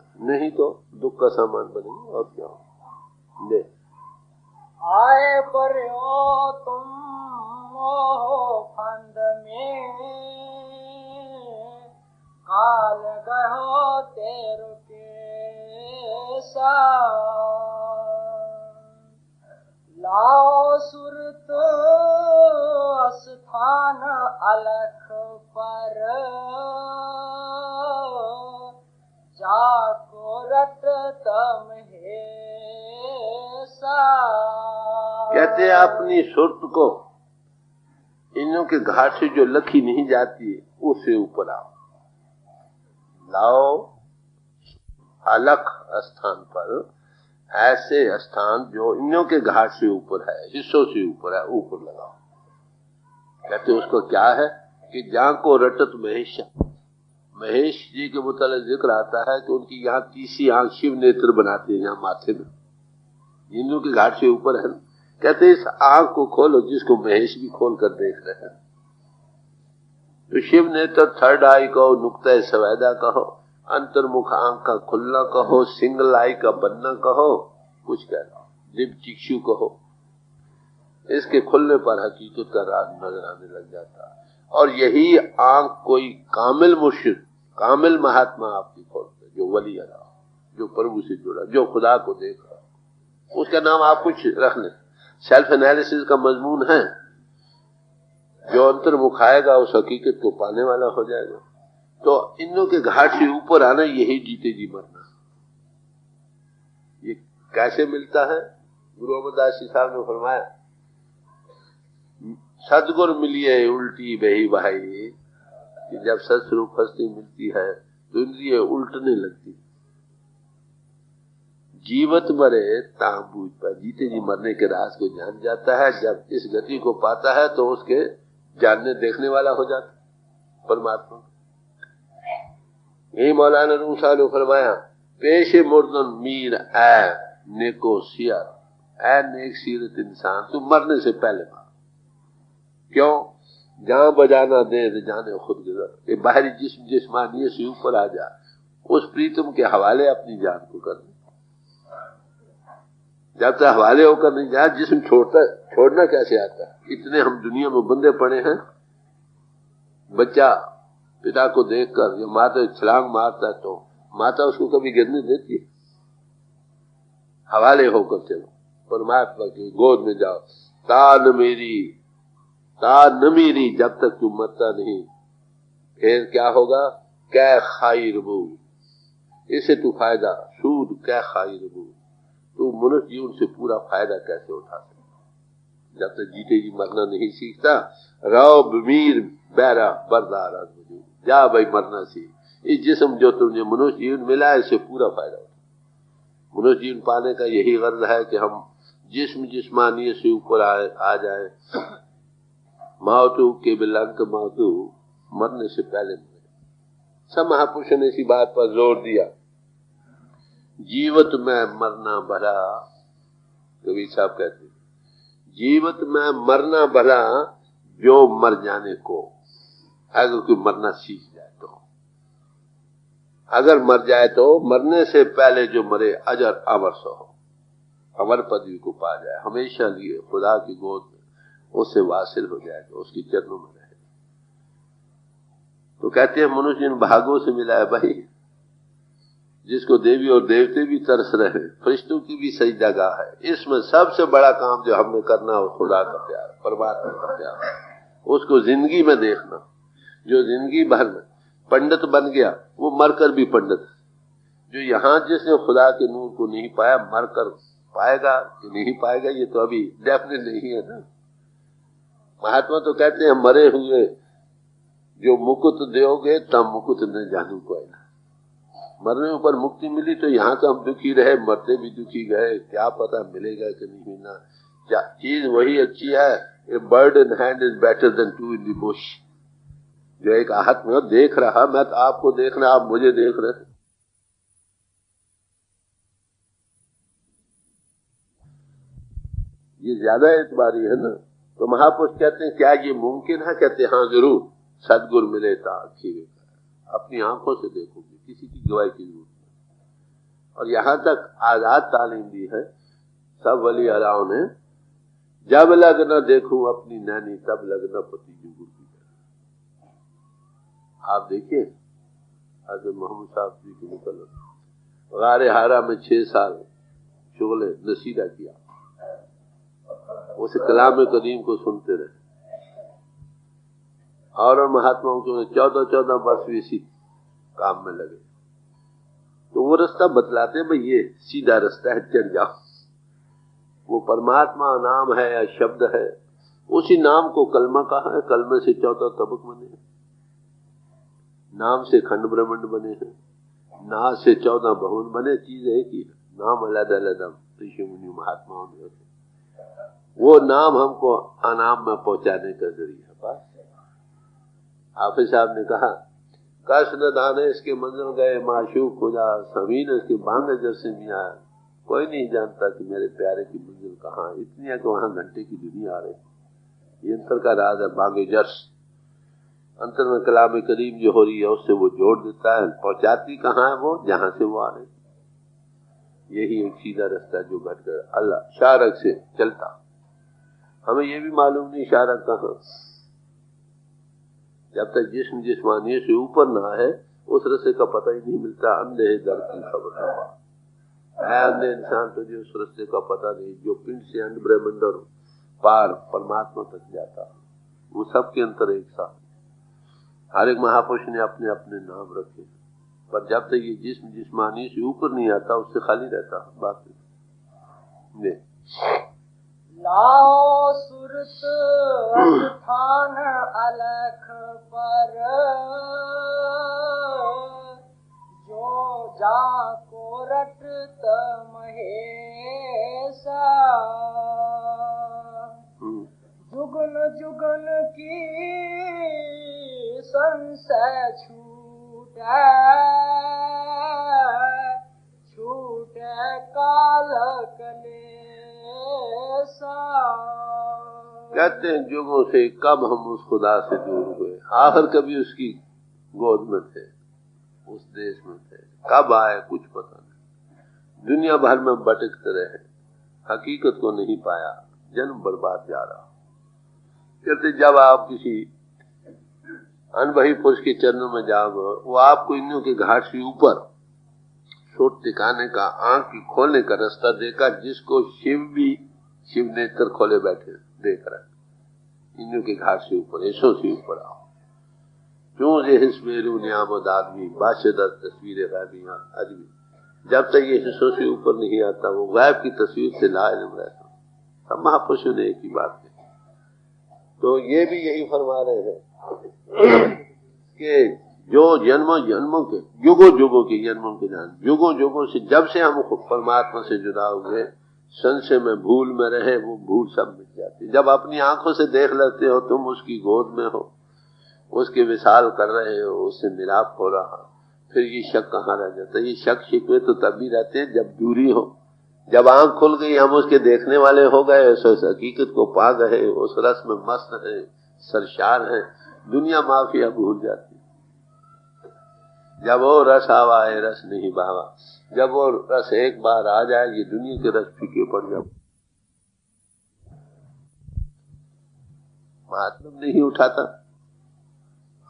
नहीं तो दुख का सामान बनेंगे। और क्या ले आए पर हो तुम मोह फंद में, काल गहो तेरु के साथ, लाओ सुरत स्थान अलख पर, जाको रट तम हे सा। कहते हैं अपनी सुरत को इन्हों के घाट से जो लखी नहीं जाती है उससे ऊपर आओ, लाओ अलख स्थान पर, ऐसे स्थान जो इन्हों के घाट से ऊपर है, हिस्सों से ऊपर है, ऊपर लगाओ। कहते उसको क्या है कि जहां को रटत महेश, महेश जी के मुताबिक जिक्र आता है कि उनकी यहाँ तीसरी आंख शिव नेत्र बनाते हैं यहाँ माथे में, हिंदू के घाट से ऊपर है। कहते इस आंख को खोलो जिसको महेश भी खोल कर देख रहे हैं। तो शिव नेत्र थर्ड आई कहो, नुक्ता सवैदा कहो, अंतर्मुख आंख का खुलना कहो, सिंगल आई का बनना कहो, कुछ कह लो, दिव्य चिक्षु कहो, इसके खुलने पर हकीकत का राज नजर आने लग जाता है। और यही आंख कोई कामिल मुर्शिद, कामिल महात्मा आपकी खोलते, जो वली अला, जो प्रभु से जुड़ा, जो खुदा को देख रहा, उसका नाम आप कुछ रख लें। सेल्फ एनालिसिस का मजमून है, जो अंतर्मुख आएगा उस हकीकत को पाने वाला हो जाएगा। तो इनों के घाट से ऊपर आना यही जीते जी मरना। ये कैसे मिलता है? गुरु अमरदास जी साहब ने फरमाया, सदगुर मिलिए उल्टी बही भाई, कि जब सत्स्वरूप हस्ती मिलती है तो इंद्रिय उल्टने लगती। जीवत मरे ताम बूझ पाए, जीते जी मरने के राज को जान जाता है। जब इस गति को पाता है तो उसके जानने देखने वाला हो जाता परमात्मा। यही मौलाना रूम साहब ने फरमाया, पेशे मुर्दन मीर ऐ नेको सियर, ऐ नेक सीरत इंसान, तू मरने से पहले मार। क्यों? जहां बजाना दे जाने खुद गुजर। ये बाहरी जिस्म जिस्मानियत से ऊपर आ जा, उस प्रीतम के हवाले अपनी जान को कर। जब तक हवाले होकर नहीं जाए जिस्म छोड़ना कैसे आता है? इतने हम दुनिया में बंदे पड़े हैं। बच्चा पिता को देखकर या माता छलांग मारता है तो माता उसको कभी गिरने देती है? हवाले होकर चलो, परमात्मा की गोद में जाओ। तान मेरी जब तक तू मरता नहीं, फिर क्या होगा? कै खाई रबू, इससे तू फायदा सूद कै खाई रबू, तो मनुष्य जीवन से पूरा फायदा कैसे उठा सकता? जब तक जीते जी मरना नहीं सीखता, राव बमीर बैरा बरदार, जा भाई मरना सीख। इस जिस्म जो तुमने मनुष्य जीवन मिला है इससे पूरा फायदा उठा। मनुष्य जीवन पाने का यही गर्ज है कि हम जिस्म जिस्मानियत से ऊपर आ जाए। मातू के बिलंक मातू, मरने से पहले मरे। सब महापुरुषों ने इसी बात पर जोर दिया। जीवत में मरना भला, कबीर साहब कहते, जीवत में मरना भला जो मर जाने को, अगर कोई मरना सीख जाए तो, अगर मर जाए तो मरने से पहले जो मरे अजर अमर सो हो, अमर पदवी को पा जाए, हमेशा लिए खुदा की गोद में उससे वासिल हो जाए, तो उसकी चरणों में रहे। तो कहते हैं मनुष्य इन भागों से मिला है भाई, जिसको देवी और देवते भी तरस रहे, फरिश्तों की भी सही जगह है। इसमें सबसे बड़ा काम जो हमने करना हो खुदा का प्यार, परमात्मा का प्यार, उसको जिंदगी में देखना। जो जिंदगी भर में पंडित बन गया वो मरकर भी पंडित। जो यहाँ जिसने खुदा के नूर को नहीं पाया, मरकर पाएगा कि नहीं पाएगा ये तो अभी डेफिनेट नहीं है ना। महात्मा तो कहते हैं मरे हुए जो मुकुट दोगे तब मुकुट न जानू कोई ना। मरने ऊपर मुक्ति मिली तो यहाँ तो हम दुखी रहे, मरते भी दुखी गए, क्या पता मिलेगा कि नहीं मिलना। चीज वही अच्छी है, a bird in hand is better than two in the bush. जो एक हाथ में देख रहा, मैं तो आपको देख रहा, आप मुझे देख रहे, ये ज्यादा एतबारी है ना। तो महापुरुष कहते हैं क्या ये मुमकिन है? कहते हैं हाँ जरूर, सदगुरु मिले तो आखिर अपनी आंखों से देखोगे, किसी की गवाही की जरूरत नहीं। और यहाँ तक आजाद तालीम दी है सब वली अलाओं ने, जब लग न देखूं अपनी नैनी तब लग न पति जुगुर की। आप देखिए हज़रत मोहम्मद साहब जी की मुकल्लम गारे हारा में 6 साल शुगले नसीदा किया, उस कलाम करीम को सुनते रहे, और महात्माओं के 14 वर्ष भी इसी काम में लगे। तो वो रास्ता बतलाते भाई ये सीधा रास्ता है, चढ़ जाओ। वो परमात्मा नाम है या शब्द है, उसी नाम को कलमा कहा है, कलमे से 14 तबक बने हैं, नाम से खंड ब्रह्मांड बने हैं, नाम से 14 भवन बने। चीज एक ही है, नाम अलग-अलग ऋषि मुनि महात्माओं ने, वो नाम हमको अनाम में पहुंचाने का जरिया है। बस हाफिज साहब ने कहा कश न दाने इसके मंजिल गए माशूक खुदा समीन इसके बांगे जैसे मिया, कोई नहीं जानता कि मेरे प्यारे की मंजिल कहाँ है। इतनी है कि वहां घंटे की दुनिया आ रही। ये अंतर का राज है बांगे जर्स, अंतर में कलाम करीम जो हो रही है उससे वो जोड़ देता है, पहुंचाती कहाँ है वो, जहां से वो आ रहे। यही एक सीधा रास्ता जो घट कर अल्लाह शारक से चलता। हमें ये भी मालूम नहीं शारक कहाँ, जब तक जिस्म जिस्मानी से ऊपर ना है उस रस्ते का पता ही नहीं मिलता। अंधे दर की खबर है, अंधे इंसान तुझे उस रस्ते का पता नहीं जो पिंड से अंड ब्रह्मांड और पार परमात्मा तक जाता। वो सबके अंतर एक साथ, हर एक महापुरुष ने अपने अपने नाम रखे, पर जब तक ये जिस्म जिस्मानी से ऊपर नहीं आता उससे खाली रहता। बात लाओ सुरत स्थान अलख पर, जो जाको रटत महेशा, जुगन जुगन की संशय छूटे, छूटे काल कले। कहते हैं जुगों से कब हम उस खुदा से दूर हुए, आखिर कभी उसकी गोद में थे, उस देश में थे, कब आए कुछ पता नहीं। दुनिया भर में भटकते रहे, हकीकत को नहीं पाया, जन्म बर्बाद जा रहा। कहते जब आप किसी अनुभवी पुरुष के चरणों में जाओगे, वो आपको इन्हों के घाट से ऊपर छोट टिकाने का, आंख की खोलने का रास्ता देगा, जिसको शिव भी शिव नेत्र खोले बैठे देख रहे। इन्हों के घाट से ऊपर, ऐसों से ऊपर आओ। क्यों ये हिस्मेरू नियामत आदमी बाशदर तस्वीरें गैबियां आदमी, जब तक ये हिस्सों से ऊपर नहीं आता वो गैब की तस्वीर से लाइल्म रहता। सब महापुरुषों ने एक ही बात कही। तो ये भी यही फरमा रहे हैं कि जो जन्मों जन्मों के युगों युगों के जन्मों के जान, युगों युगों से जब से हम परमात्मा से जुड़ा हुए, संशय में भूल में रहे, वो भूल सब मिट जाती। जब अपनी आंखों से देख लेते हो तुम उसकी गोद में हो, उसके विशाल कर रहे हो, उससे मिलाप हो रहा, फिर ये शक कहाँ रह जाता। ये शक शिकवे तो तभी रहते हैं जब दूरी हो। जब आंख खुल गई, हम उसके देखने वाले हो गए, उस हकीकत को पा गए, उस रस में मस्त है, सरशार है, दुनिया माफिया भूल जाती। जब वो रस आवा है रस नहीं भावा, जब वो रस एक बार आ जाए, ये दुनिया के रस फीके पड़ जाए, मतलब नहीं उठाता,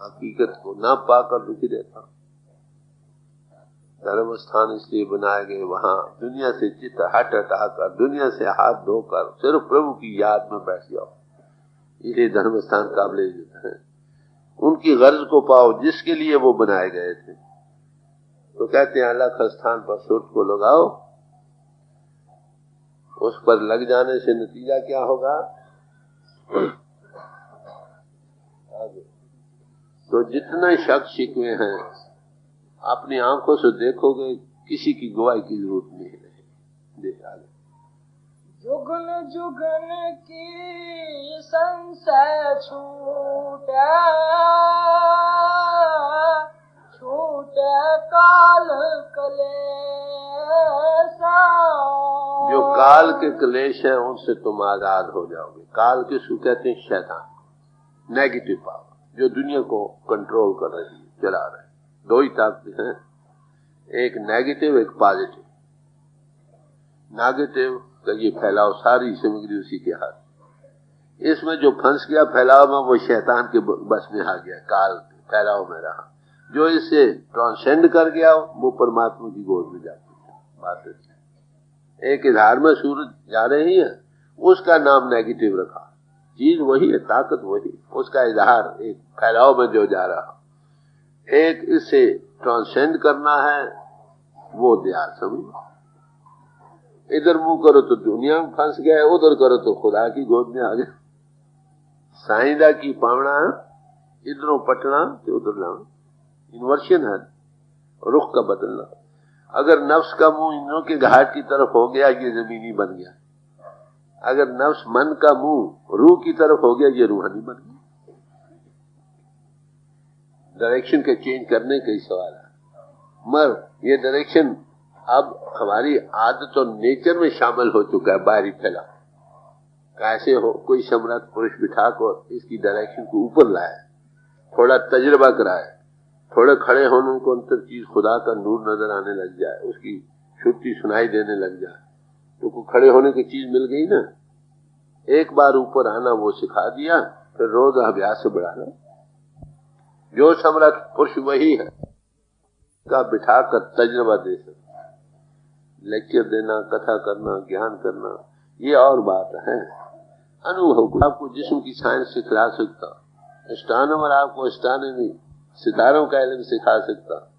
हकीकत को ना पाकर दुखी रहता। धर्म स्थान इसलिए बनाए गए, वहां दुनिया से चित्त हट हटाकर, दुनिया से हाथ धोकर सिर्फ प्रभु की याद में बैठ जाओ। इसलिए धर्म स्थान काबिल इज्जत है। उनकी गर्ज को पाओ जिसके लिए वो बनाए गए थे। तो कहते हैं अलग स्थान पर सुर्त को लगाओ, उस पर लग जाने से नतीजा क्या होगा। तो जितने शक शिकवे हैं अपनी आंखों से देखोगे, किसी की गवाही की जरूरत नहीं रहेगी। देखा जुगन जुगन की संशय छूटे, छूटे काल कलेसा। जो काल के क्लेश हैं उनसे तुम आजाद हो जाओगे। काल किसको कहते हैं? शैतान, नेगेटिव पावर जो दुनिया को कंट्रोल कर रही है, चला रहे। दो ही ताकतें हैं, एक नेगेटिव एक पॉजिटिव। नेगेटिव का ये फैलाव, सारी सामग्री उसी के हाथ। इसमें जो फंस गया फैलाव में, वो शैतान के बस में आ गया, काल फैलाव में रहा। जो इसे ट्रांसेंड कर गया वो परमात्मा की गोद में जाती है। बात है, एक इधार में सूरज जा रही है, उसका नाम नेगेटिव रखा। चीज वही है, ताकत वही, उसका इधार एक फैलाव में जो जा रहा। एक इसे ट्रांसेंड करना है, वो ध्यान समझ। इधर मुंह करो तो दुनिया में फंस गए, उधर करो तो खुदा की गोद में आ गए। साईदा की पावना, इधरों पटना तो उधर लाना, इन्वर्शन है, रुख का बदलना। अगर नफ्स का मुंह इंद्रों के घाट की तरफ हो गया, ये जमीनी बन गया। अगर नफ्स मन का मुंह रूह की तरफ हो गया, ये रूहानी बन गया। डायरेक्शन के चेंज करने का ही सवाल है। मगर ये डायरेक्शन अब हमारी आदत और नेचर में शामिल हो चुका है। बाहरी फैला कैसे हो, कोई सम्राट पुरुष बिठा कर इसकी डायरेक्शन को ऊपर लाए, थोड़ा तजुर्बा कराए, थोड़े खड़े होने को अंतर चीज खुदा का नूर नजर आने लग जाए, उसकी छुट्टी सुनाई देने लग जाए, तो खड़े होने की चीज मिल गई ना। एक बार ऊपर आना वो सिखा दिया, फिर रोज अभ्यास से बढ़ाना। जो सम्राट पुरुष वही है का बिठा कर तजुर्बा दे सकता, लेक्चर देना, कथा करना, ज्ञान करना, ये और बात है। अनुभव को आपको जिस्म की साइंस सिखला सकता, एस्ट्रोनॉमर आपको एस्ट्रोनॉमी सितारों का इल्म सिखा सकता,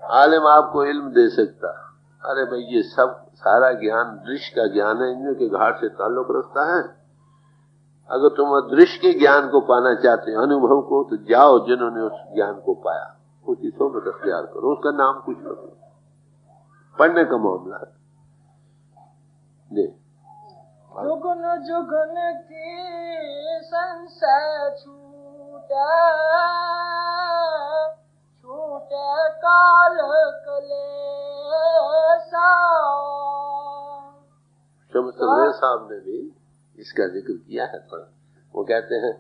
आलिम आपको इल्म दे सकता। अरे भाई ये सब सारा ज्ञान दृश्य का ज्ञान है, इनके के घाट से ताल्लुक रखता है। अगर तुम दृश्य के ज्ञान को पाना चाहते हो, अनुभव को, तो जाओ जिन्होंने उस ज्ञान को पाया, उसी सोबत अख्तियार करो। उसका नाम कुछ रखो, पढ़ने का मामला है। जुगन जुगन की संशय छूटे, छूटे काल कलेसा। शम्स तबरेज़ साहब ने भी इसका जिक्र किया है थोड़ा। वो कहते हैं,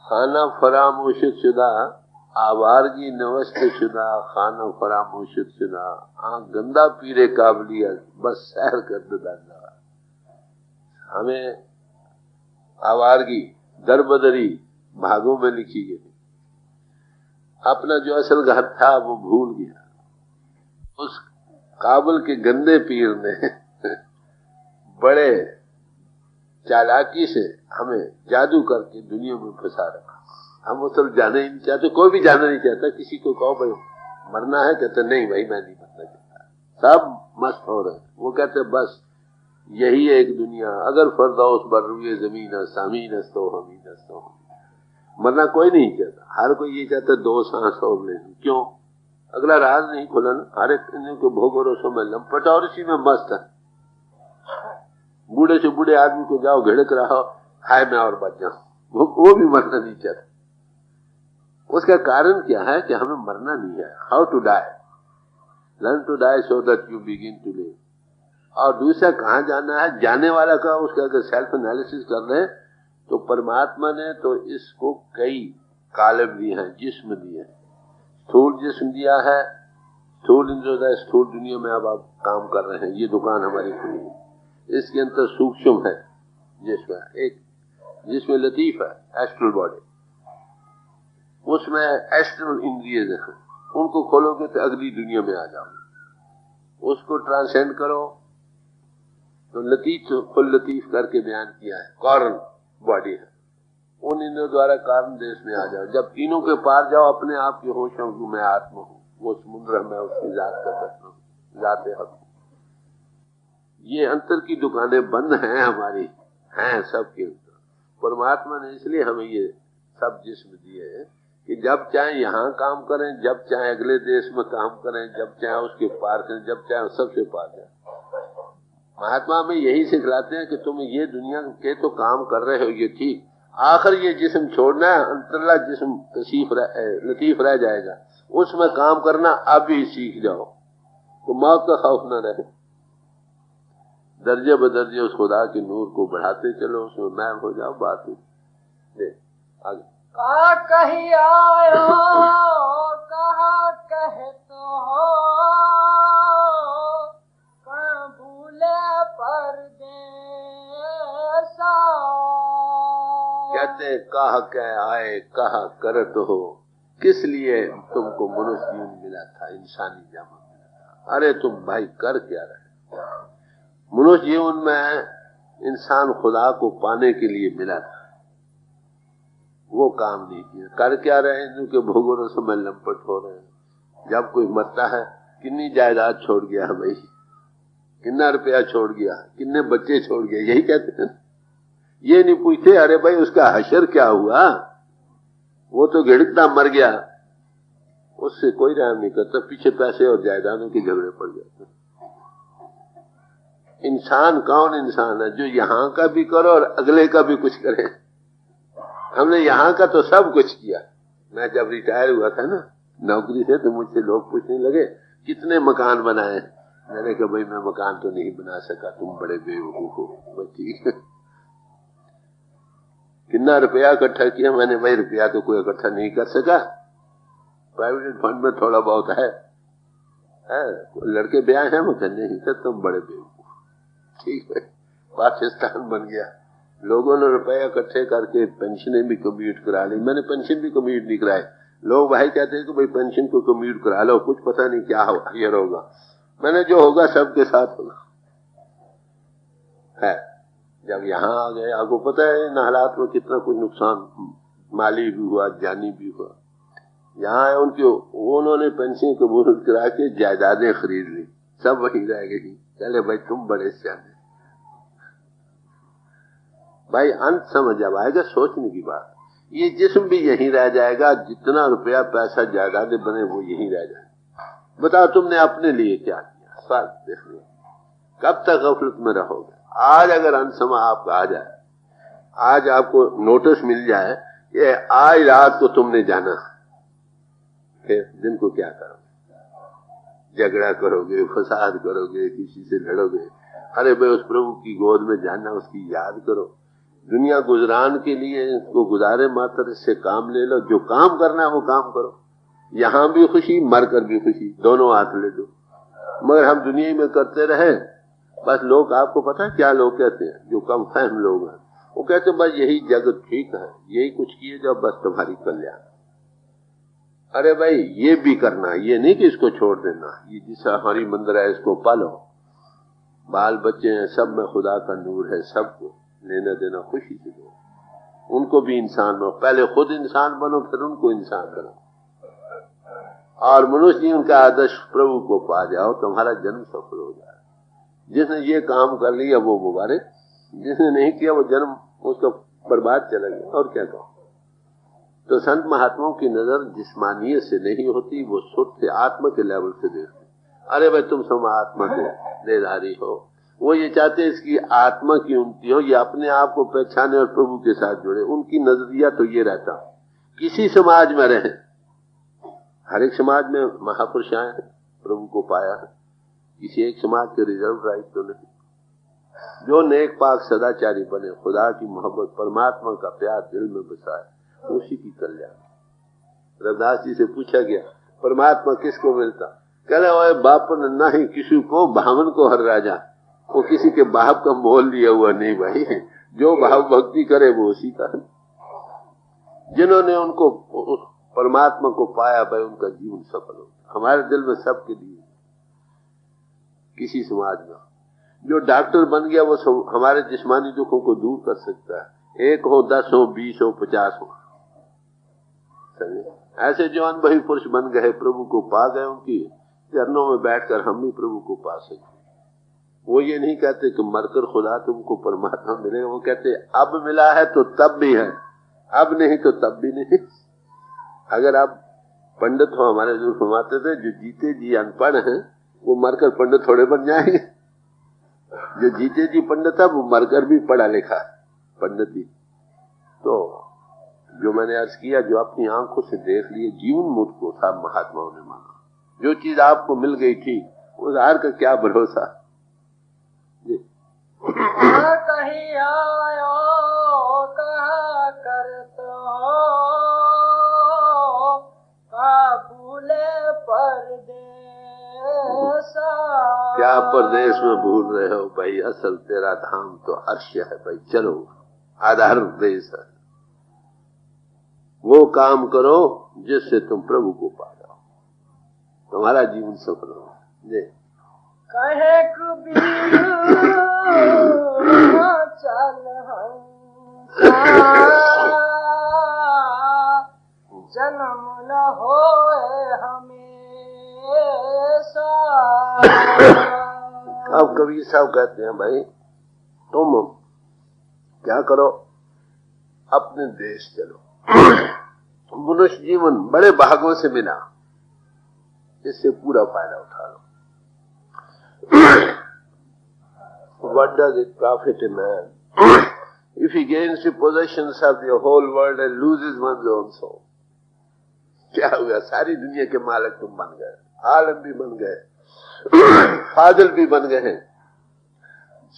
खाना फरामोशित शुदा, आवारगी नवस्त शुदा, खाना फरामोशित शुदा, आंख गंदा पीरे काबलियत, बस सैर कर दो। हमें आवारगी दरबदरी भागों में लिखी गई। अपना जो असल घर था वो भूल गया। उस काबुल के गंदे पीर ने बड़े चालाकी से हमें जादू करके दुनिया में फंसा रखा। हम वो सब जाने ही नहीं चाहते, कोई भी जाना नहीं चाहता। किसी को कहो भाई मरना है, कहते नहीं भाई मैं नहीं मरना चाहता। सब मस्त हो रहे, वो कहते बस यही है एक दुनिया। अगर फरदौस बर्रुए जमीन सामीन तो हमीन तो, मरना कोई नहीं चाहता। हर कोई ये चाहता दो सांस और ले लूं। क्यों? अगला राज नहीं खुला ना। हर एक को भोगो रोसों में लंपट और इसी में मस्त है। बूढ़े से बूढ़े आदमी को जाओ घिड़क रहा, हाय मैं और बच जाऊं, वो भी मरना नहीं चाहता। उसका कारण क्या है कि हमें मरना नहीं है। How to die, learn to die so that you begin to live. और दूसरा कहाँ जाना है, जाने वाला का उसका अगर सेल्फ एनालिसिस कर रहे हैं तो परमात्मा ने तो इसको कई कालब दिए हैं, जिस्म दिए हैं। स्थूल जिस्म दिया है, स्थूल इंद्रिय, स्थूल दुनिया में अब आप काम कर रहे हैं। ये दुकान हमारी खुली है, इसके अंदर सूक्ष्म है जिसमें एक, जिसमें लतीफ है एस्ट्रल बॉडी, उसमें एस्ट्रल इंद्रिय हैं। उनको खोलोगे तो अगली दुनिया में आ जाओगे। उसको ट्रांसेंड करो तो लतीफ फुल लतीफ करके बयान किया है। कारण बॉडी है, उन इंद्रियों द्वारा कारण देश में आ जाओ। जब तीनों के पार जाओ, अपने आप के होश हूं, मैं आत्मा हूं, वो समुद्र में उसकी जात का तत्व हूं, जाते हक। ये अंतर की दुकानें बंद हैं हमारी, हैं सबके अंदर। परमात्मा ने इसलिए हमें ये सब जिस्म दिए हैं कि जब चाहे यहाँ काम करें, जब चाहे अगले देश में काम करें, जब चाहे उसके पार करें, जब चाहे सबसे पार जाए। महात्मा में यही सिखलाते हैं कि तुम ये दुनिया के तो काम कर रहे हो, ये ठीक, आखिर ये जिस्म छोड़ना है, अंतरला जिस्म लतीफ रह जाएगा, उसमें काम करना अभी सीख जाओ तो मौत का खौफ न रहे। दर्जे बदर्जे उस खुदा के नूर को बढ़ाते चलो, उसमें मैल हो जाओ। बात दे आगे। कहा कही आयो, कहा कहते हो, कह के आए कहा करत हो, किस लिए तुमको मनुष्य जीवन मिला था, इंसानी जन्म मिला था। अरे तुम भाई कर क्या रहे। मनुष्य जीवन में इंसान खुदा को पाने के लिए मिला था, वो काम नहीं किया। कर क्या रहे, इनके भोगों से में लंपट हो रहे हैं। जब कोई मरता है, कितनी जायदाद छोड़ गया है भाई, कितना रुपया छोड़ गया, कितने बच्चे छोड़ गया, यही कहते हैं। ये नहीं पूछते अरे भाई उसका हशर क्या हुआ, वो तो घिड़कता मर गया, उससे कोई रहम नहीं करता। पीछे पैसे और जायदादों के झगड़े पड़ जाते। इंसान कौन इंसान है जो यहाँ का भी करो और अगले का भी कुछ करे। हमने यहाँ का तो सब कुछ किया। मैं जब रिटायर हुआ था ना नौकरी से, तो मुझसे लोग पूछने लगे कितने मकान बनाए। मैंने कहा भाई मैं मकान तो नहीं बना सका, तुम बड़े बेवकूफ हो। ठीक है, कितना रुपया इकट्ठा किया मैंने, भाई रुपया तो कोई इकट्ठा नहीं कर सका, प्राइवेट फंड में थोड़ा बहुत है। लड़के ब्याह है मकान नहीं कर, तुम बड़े बेवकूफ। ठीक है, पाकिस्तान बन गया। लोगों ने रुपया इकट्ठे करके पेंशनें भी कम्यूट करा ली, मैंने पेंशन भी कम्यूट नहीं कराई। लोग भाई कहते हैं कि भाई पेंशन को कम्यूट करा लो, कुछ पता नहीं क्या होगा। मैंने जो होगा सबके साथ होगा है। जब यहाँ आ गए, आपको पता है इन हालात में कितना कुछ नुकसान माली भी हुआ, जानी भी हुआ। यहाँ है उन्होंने पेंशन कबूल करा के जायदादें खरीद ली, सब वहीं रह गई। चले भाई तुम बड़े सियाने। भाई अंत समझ जब आएगा सोचने की बात, ये जिस्म भी यहीं रह जाएगा, जितना रुपया पैसा जायदादें बने वो यहीं रह जाएगा। बताओ तुमने अपने लिए क्या किया, सवाल देख लो। कब तक गफलत में रहोगे। आज अगर अंत समय आपका आ जाए, आज आपको नोटिस मिल जाए कि आज रात को तुमने जाना, फिर दिन को क्या करोगे। झगड़ा करोगे, फसाद करोगे, किसी से लड़ोगे। अरे भाई उस प्रभु की गोद में जाना, उसकी याद करो। दुनिया गुजरान के लिए इसको गुजारे मात्र, इससे काम ले लो। जो काम करना है वो काम करो। यहां भी खुशी, मरकर भी खुशी, दोनों हाथ ले दो। मगर हम दुनिया में करते रहे, बस लोग, आपको पता है क्या लोग कहते हैं, जो कम फहम लोग हैं, वो कहते हैं बस यही जगत ठीक है, यही कुछ किए जाओ, बस तुम्हारी कल्याण। अरे भाई ये भी करना, ये नहीं कि इसको छोड़ देना। ये जिस हमारी मंदिर है इसको पालो, बाल बच्चे हैं, सब में खुदा का नूर है, सबको लेना देना खुशी से दो। उनको भी इंसान बनो, पहले खुद इंसान बनो, फिर उनको इंसान बनो। और मनुष्य जीवन का आदर्श प्रभु को पा जाओ, तुम्हारा जन्म सफल हो जाए। जिसने ये काम कर लिया वो मुबारक, जिसने नहीं किया वो जन्म उसका बर्बाद चला गया। और क्या कहो। तो संत महात्माओं की नजर जिस्मानियत से नहीं होती, वो शुद्ध आत्मा के लेवल से देखते। अरे भाई तुम सब आत्मा के देधारी हो। वो ये चाहते इसकी आत्मा की उन्नति हो, ये अपने आप को पहचाने और प्रभु के साथ जुड़े। उनकी नजरिया तो ये रहता, किसी समाज में रहे, हर एक समाज में महापुरुष आए हैं, प्रभु को पाया है। किसी एक समाज के रिजर्व राइट तो नहीं। जो नेक पाक सदाचारी बने, खुदा की मोहब्बत, परमात्मा का प्यार दिल में बसाए, उसी की कल्याण। रविदास जी से पूछा गया परमात्मा किसको मिलता, कहले ओए बापन नहीं किसी को, भावन को हर राजा। वो किसी के बाप का मोल लिया हुआ नहीं भाई, जो भाव भक्ति करे वो उसी का है। जिन्होंने उनको परमात्मा को पाया भाई उनका जीवन सफल हो। हमारे दिल में सबके लिए, किसी समाज में जो डॉक्टर बन गया वो हमारे जिस्मानी दुखों को दूर कर सकता है। 1 हो, 10 हो, 20 हो, 50 हो। ऐसे जो अनुभवी पुरुष बन गए, प्रभु को पा गए, उनकी चरणों में बैठकर हम भी प्रभु को पा सकते। वो ये नहीं कहते कि मरकर खुदा तुमको परमात्मा मिलेगा, वो कहते अब मिला है तो तब भी है, अब नहीं तो तब भी नहीं। अगर आप पंडित हो, हमारे जो फरमाते थे जो जीते जी अनपढ़ हैं वो मरकर पंडित थोड़े बन जाएंगे। जो जीते जी पंडित है वो मरकर भी पढ़ा लिखा पंडित ही। तो जो मैंने अर्ज किया, जो अपनी आंखों से देख लिए, जीवन मुक्त को था महात्माओं ने माना। जो चीज आपको मिल गई थी उस हार का क्या भरोसा। कहीं आयो कहा करते हो, भूले परदेस। क्या परदेश में भूल रहे हो भाई, असल तेरा धाम तो अर्श है भाई। चलो आधार देश है, वो काम करो जिससे तुम प्रभु को पा जाओ, तुम्हारा जीवन सफल हो। जी कहे कबीर चल जन्म न होए हमेशा। अब कबीर साहब कहते हैं भाई तुम क्या करो, अपने देश चलो। मनुष्य जीवन बड़े भागों से मिला, इससे पूरा फायदा उठा लो। What does it profit a man if he gains the possessions of the whole world and loses one's own soul? क्या हुआ, सारी दुनिया के मालिक तुम बन गए, आलम भी बन गए, फाजिल भी बन गए हैं,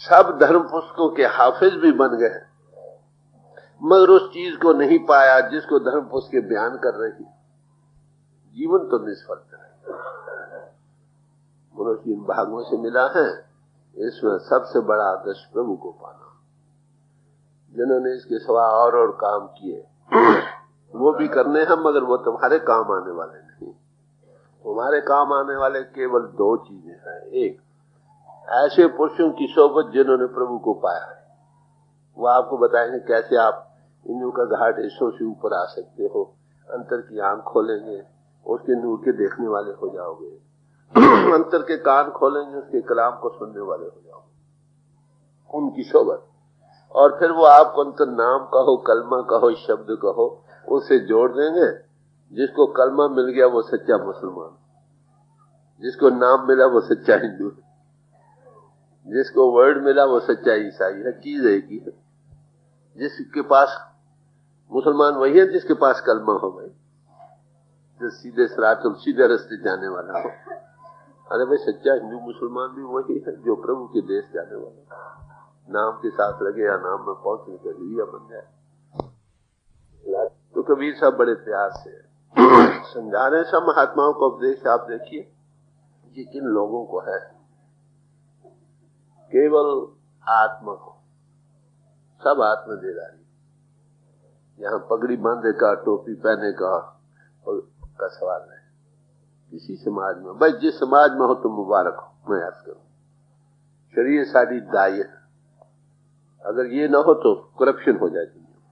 सब धर्म पुस्तकों के हाफिज भी बन गए, मगर उस चीज को नहीं पाया जिसको धर्म पुस्तकें बयान कर रही। जीवन तो निष्फल है। मनुष्य इन भागों से मिला है, इसमें सबसे बड़ा आदर्श प्रभु को पाना। जिन्होंने इसके सिवा और काम किए वो भी करने हैं, मगर वो तुम्हारे काम आने वाले नहीं। तुम्हारे काम आने वाले केवल दो चीजें हैं। एक, ऐसे पुरुषों की सोबत जिन्होंने प्रभु को पाया है, वो आपको बताएंगे कैसे आप इंद्रियों का घाट ईश्वर से ऊपर आ सकते हो। अंतर की आंख खोलेंगे, उसके नूर के देखने वाले हो जाओगे। अंतर के कान खोलेंगे, उसके कलाम को सुनने वाले हो जाओगे, उनकी सोबत। और फिर वो आपको अंतर नाम कहो, कलमा कहो, शब्द कहो, उससे जोड़ देंगे। जिसको कलमा मिल गया वो सच्चा मुसलमान, जिसको नाम मिला वो सच्चा हिंदू, जिसको वर्ड मिला वो सच्चा ईसाई है। चीज एक ही है। जिसके पास मुसलमान वही है जिसके पास कलमा हो भाई, जो सीधे सरातुल सीधे रास्ते जाने वाला हो। अरे भाई सच्चा हिंदू मुसलमान भी वही है जो प्रभु के देश जाने वाला, नाम के साथ लगे या नाम में पहुंचने का जरिया बन जाए। तो कबीर साहब बड़े प्यार से समझा रहे। सब महात्माओं को उपदेश आप देखिए, ये किन लोगों को है, केवल आत्मा को, सब आत्मा दे रही। यहाँ पगड़ी बांधे का, टोपी पहने का सवाल नहीं। किसी समाज में भाई, जिस समाज में हो तुम मुबारक हो, मैं अर्ज करूं। शरीर सारी दाई है, अगर ये ना हो तो करप्शन हो जाए दुनिया में।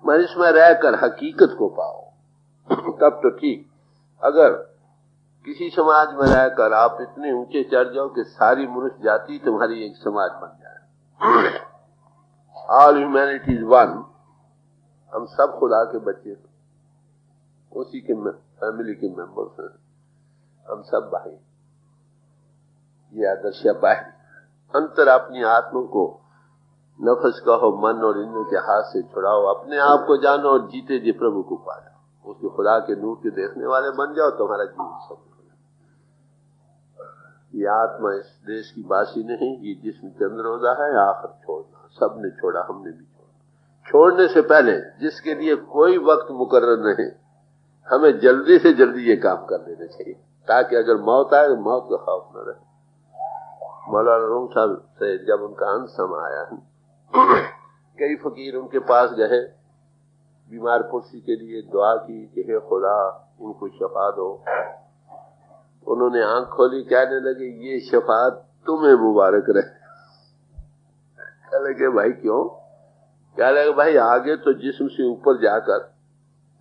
मगर इसमें रहकर हकीकत को पाओ तब तो ठीक। अगर किसी समाज में रहकर आप इतने ऊंचे चढ़ जाओ कि सारी मनुष्य जाति तुम्हारी एक समाज बन जाए, ऑल ह्यूमैनिटी इज वन, हम सब खुदा के बच्चे हैं, उसी के फैमिली के मेंबर्स हैं, हम सब भाई। ये आदर्श पाए। अंतर अपनी आत्मा को नफस का हो, मन और इंद्रियों के हाथ से छुड़ाओ, अपने आप को जानो और जीते जी प्रभु को पाओ, उसके खुदा के नूर के देखने वाले बन जाओ, तुम्हारा जीवन सफल हो जाए। ये आत्मा इस देश की बासी नहीं, ये जिसमें चंद्रोदा है आखिर छोड़ना। सबने छोड़ा, हमने भी छोड़ा। छोड़ने से पहले जिसके लिए कोई वक्त मुकर्रर नहीं, हमें जल्दी से जल्दी ये काम कर लेना चाहिए, ताकि अगर मौत आए तो मौत का खौफ न रहे। मौलाना रूम साहब से जब उनका अंत समय आया, कई फकीर उनके पास गए, बीमार पुरुष के लिए दुआ की कि हे खुदा इनको शफा दो। उन्होंने आंख खोली, कहने लगे ये शफात तुम्हें मुबारक रहे। कह लगे भाई क्यों? कह लगे भाई आगे तो जिस्म से ऊपर जाकर,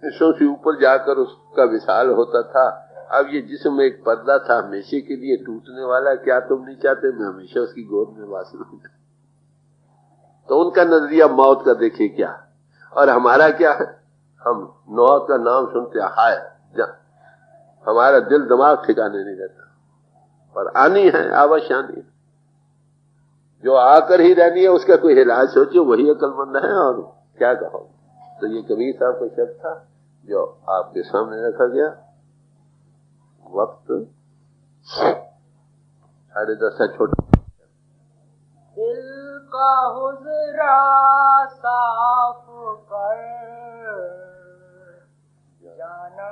विश्व से ऊपर जाकर उसका विशाल होता था, अब ये जिस्म एक पर्दा था हमेशा के लिए टूटने वाला। क्या तुम नहीं चाहते मैं हमेशा उसकी गोद में वास रहूं? तो उनका नजरिया मौत का देखिए क्या, और हमारा क्या है। हम मौत का नाम सुनते हाय, हमारा दिल दिमाग ठिकाने नहीं रहता। और आनी है, अवश्य आनी है। जो आकर ही रहनी है उसका कोई इलाज सोचो, वही अक्लमंद है। और क्या कहो। तो ये कबीर साहब का शब्द था जो आपके सामने रखा गया। वक्त 10:30 छोटा। दिल का हुजरा साफ कर, जाना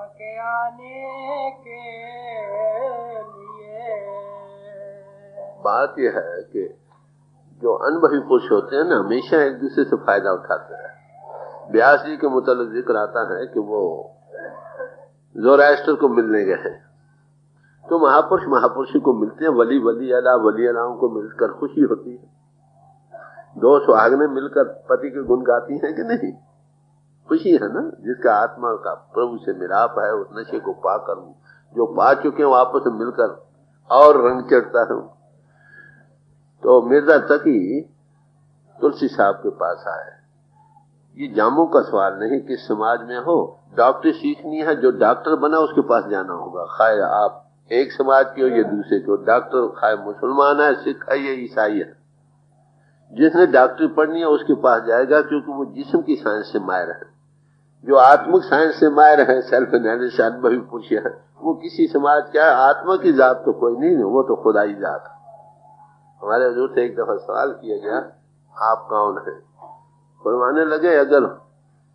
के आने के लिए। बात यह है कि जो अनुभवी पुरुष होते हैं ना, हमेशा एक दूसरे से फायदा उठाते हैं। व्यास जी के मुतालिक जिक्र आता है कि वो ज़ोरास्टर को मिलने गए हैं, तो महापुरुष महापुरुषों को मिलते हैं, वली वली अलाओं को मिलकर खुशी होती है। दो सुहागनें मिलकर पति के गुण गाती हैं कि नहीं, खुशी है ना। जिसका आत्मा का प्रभु से मिलाप है, उस नशे को पाकर जो पा चुके हैं वापस मिलकर और रंग चढ़ता है। तो मिर्जा तकी तुलसी साहब के पास आए। ये जामों का सवाल नहीं कि समाज में हो, डॉक्टरी सीखनी है, जो डॉक्टर बना उसके पास जाना होगा। खाए आप एक समाज के हो या दूसरे के हो, डॉक्टर खाए मुसलमान है, सिख है या ईसाई है, जिसने डॉक्टरी पढ़नी है उसके पास जाएगा, क्योंकि वो जिस्म की साइंस से माहिर है। जो आत्मिक साइंस से माहिर है, सेल्फ एनालिसिस अनुभवी पुरुष है, वो किसी समाज का है। आत्मा की जात तो कोई नहीं, वो तो खुदाई जात है। हमारे हजूर से एक दफा सवाल किया गया, आप कौन है? फरमाने लगे, अगर